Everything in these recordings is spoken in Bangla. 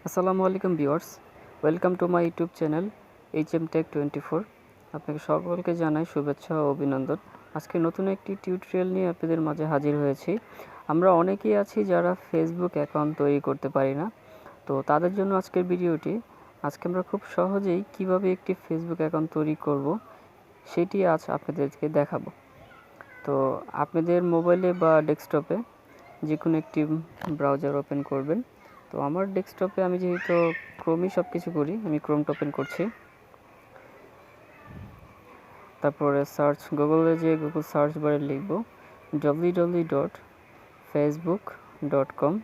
আসসালামু আলাইকুম viewers, welcome to my YouTube channel HM Tech 24। আপনাকে সকলকে জানাই শুভেচ্ছা ও অভিনন্দন। আজকে নতুন একটি টিউটোরিয়াল নিয়ে আপনাদের মাঝে হাজির হয়েছি। আমরা অনেকেই আছি যারা ফেসবুক অ্যাকাউন্ট তৈরি করতে পারি না, তো তাদের জন্য আজকের ভিডিওটি। আজকে আমরা খুব সহজেই কিভাবে একটি ফেসবুক অ্যাকাউন্ট তৈরি করব সেটি আজ আপনাদেরকে দেখাবো। তো আপনাদের মোবাইলে বা ডেস্কটপে যে কোনো একটি ব্রাউজার ওপেন করবেন। তো আমার ডেস্কটপে আমি যেহেতু ক্রোমই সব কিছু করি, আমি ক্রোমটা ওপেন করছি। তারপরে গুগলে যে গুগল সার্চ বারে লিখব www.facebook.com।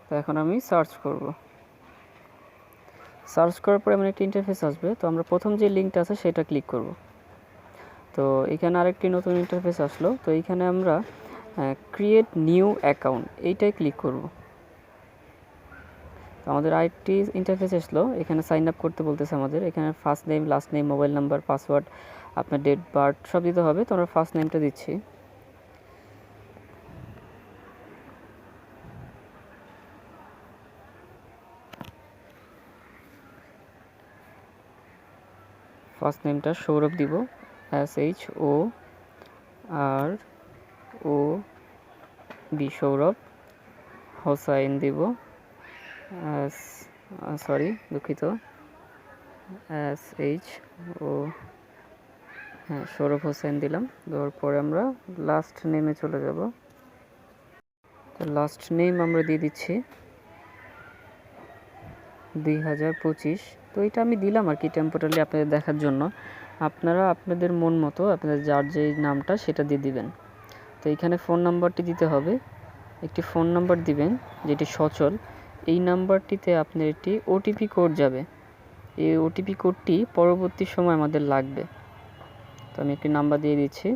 তো এখন আমি সার্চ করব। সার্চ করার পরে এমন একটি ইন্টারফেস আসবে। তো আমরা প্রথম যে লিঙ্কটা আছে সেটা ক্লিক করব। তো এখানে আরেকটি নতুন ইন্টারফেস আসলো। তো এইখানে আমরা ক্রিয়েট নিউ অ্যাকাউন্ট এইটাই ক্লিক করব। তো আমাদের আরেকটি ইন্টারফেস আসলো। এখানে সাইন আপ করতে বলতেছে আমাদের। এখানে first name, last name, mobile number, password, আপনার ডেট বার্থ সব দিতে হবে। তো আমরা ফার্স্ট নেমটা দিচ্ছি। ফার্স্ট নেমটা সৌরভ দিব, SHOROB, সৌরভ। হোসাইন দিব, দুঃখিত, SHO, হ্যাঁ, সৌরভ হোসেন দিলাম। দেওয়ার পরে আমরা লাস্ট নেমে চলে যাব। তো লাস্ট নেম আমরা দিয়ে দিচ্ছি 2025। তো এটা আমি দিলাম আর কি টেম্পোরারি আপনাদের দেখার জন্য। আপনারা আপনাদের মন মতো আপনাদের যার যে নামটা সেটা দিয়ে দিবেন। তো এখানে ফোন নাম্বারটি দিতে হবে। একটি ফোন নাম্বার দিবেন যেটি সচল। এই নাম্বারটিতে আপনার একটি ওটিপি কোড যাবে। এই ওটিপি কোডটি পরবর্তী সময় আমাদের লাগবে। তো আমি একটি নাম্বার দিয়ে দিচ্ছি।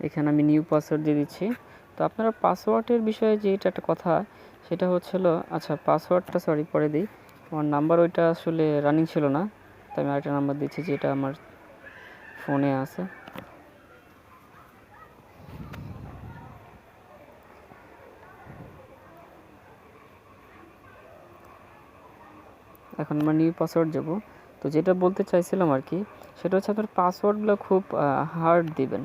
এখানে আমি নিউ পাসওয়ার্ড দিয়ে দিচ্ছি। তো আপনারা পাসওয়ার্ডের বিষয়ে যে এটা একটা কথা, সেটা হচ্ছিল, আচ্ছা পাসওয়ার্ডটা পরে দিই। আমার নাম্বার ওইটা আসলে রানিং ছিল না, তাই আমি আরেকটা নাম্বার দিচ্ছি যেটা আমার ফোনে আছে। এখন আমরা নিউ পাসওয়ার্ড যাব। তো যেটা বলতে চাইছিলাম আর কি, সেটা হচ্ছে আপনার পাসওয়ার্ডগুলো খুব হার্ড দিবেন।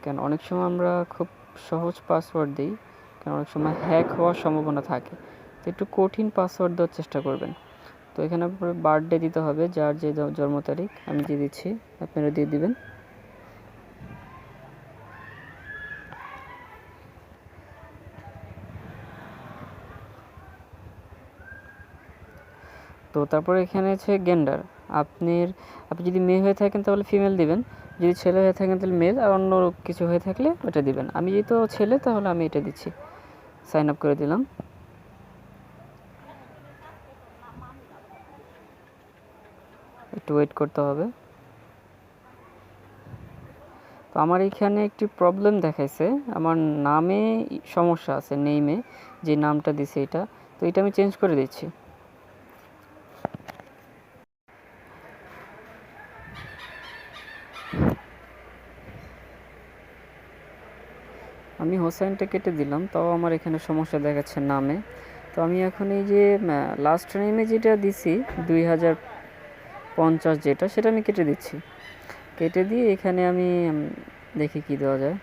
কেন অনেক সময় আমরা খুব সহজ পাসওয়ার্ড দিই, কারণ অনেক সময় হ্যাক হওয়ার সম্ভাবনা থাকে। তো একটু কঠিন পাসওয়ার্ড দেওয়ার চেষ্টা করবেন। তো এখানে আপনার বার্থডে দিতে হবে, যার যে জন্ম তারিখ আমি দিয়ে দিচ্ছি, আপনারা দিয়ে দিবেন। তো তারপরে এখানে আছে জেন্ডার। আপনি যদি মেয়ে হয়ে থাকেন তাহলে ফিমেল দিবেন, যদি ছেলে হয়ে থাকেন তাহলে মেল, আর অন্য কিছু হয়ে থাকলে ওটা দিবেন। আমি যেহেতু ছেলে তাহলে আমি এটা দিচ্ছি, সাইন আপ করে দিলাম। একটু ওয়েট করতে হবে। তো আমার এখানে একটি প্রবলেম দেখাইছে, আমার নামে সমস্যা আছে, নেইমে যে নামটা দিছে এটা। তো এটা আমি চেঞ্জ করে দিচ্ছি। আমি হোসেনটা কেটে দিলাম, তাও আমার এখানে সমস্যা দেখাচ্ছে নামে। তো আমি এখন এই যে লাস্ট নেমে যেটা দিছি 2050 যেটা, সেটা আমি কেটে দিচ্ছি। কেটে দিয়ে এখানে আমি দেখি কি দেওয়া যায়।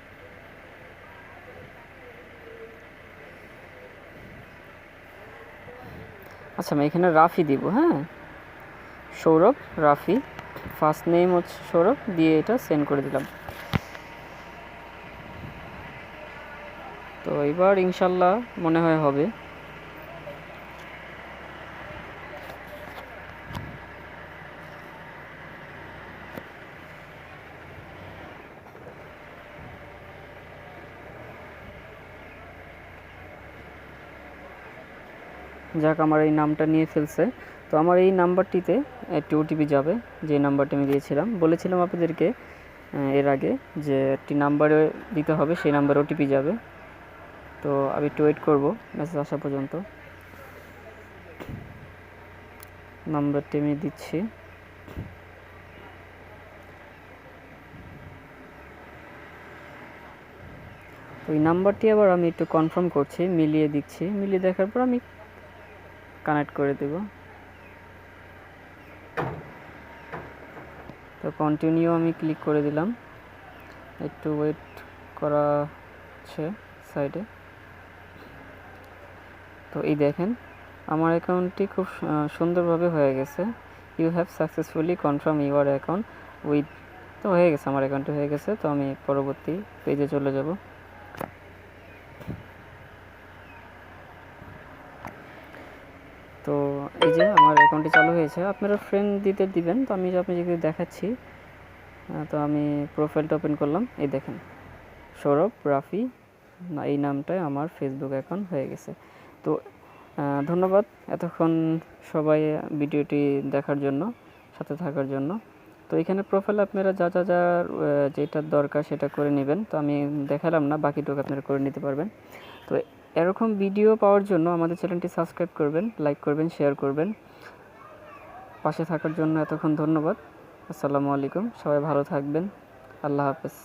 আচ্ছা আমি এখানে রাফি দিব, হ্যাঁ, সৌরভ রাফি, ফার্স্ট নেম হচ্ছে সৌরভ, দিয়ে এটা সেন্ড করে দিলাম। তো এবার ইনশাল্লাহ মনে হয় হবে। যাক, আমার এই নামটা নিয়ে ফেলছে। তো আমার এই নাম্বারটিতে একটি ওটিপি যাবে, যে নাম্বারটি আমি দিয়েছিলাম, বলেছিলাম আপনাদেরকে এর আগে যে একটি নাম্বারে দিতে হবে, সেই নাম্বারে ওটিপি যাবে। তো আমি একটু ওয়েট করব মেসেজ আসা পর্যন্ত। নাম্বারটি আমি দিচ্ছি। তো এই নাম্বারটি আবার আমি একটু কনফার্ম করছি, মিলিয়ে দিচ্ছি, মিলিয়ে দেখার পর আমি কানেক্ট করে দেব। তো কন্টিনিউ আমি ক্লিক করে দিলাম, একটু ওয়েট করা হচ্ছে সাইডে। তো এই দেখেন আমার অ্যাকাউন্টটি খুব সুন্দরভাবে হয়ে গেছে। You have successfully confirm your account with, তো হয়ে গেছে, আমার অ্যাকাউন্টে হয়ে গেছে। তো আমি পরবর্তী পেজে চলে যাব। তো এই যে আমার অ্যাকাউন্টটি চালু হয়েছে, আপনারা ফ্রেন্ড দিবেন। তো আমি আপনাদেরকে দেখাচ্ছি। তো আমি প্রোফাইলটা ওপেন করলাম, এই দেখেন সৌরভ রাফি এই নামটায় আমার ফেসবুক অ্যাকাউন্ট হয়ে গেছে। তো ধন্যবাদ এতক্ষণ সবাই ভিডিওটি দেখার জন্য, সাথে থাকার জন্য। তো এখানে প্রোফাইল আপনারা যা যেটা দরকার সেটা করে নেবেন। তো আমি দেখালাম না, বাকিটুকু আপনারা করে নিতে পারবেন। তো এরকম ভিডিও পাওয়ার জন্য আমাদের চ্যানেলটি সাবস্ক্রাইব করবেন, লাইক করবেন, শেয়ার করবেন। পাশে থাকার জন্য এতক্ষণ ধন্যবাদ। আসসালামু আলাইকুম, সবাই ভালো থাকবেন। আল্লাহ হাফেজ।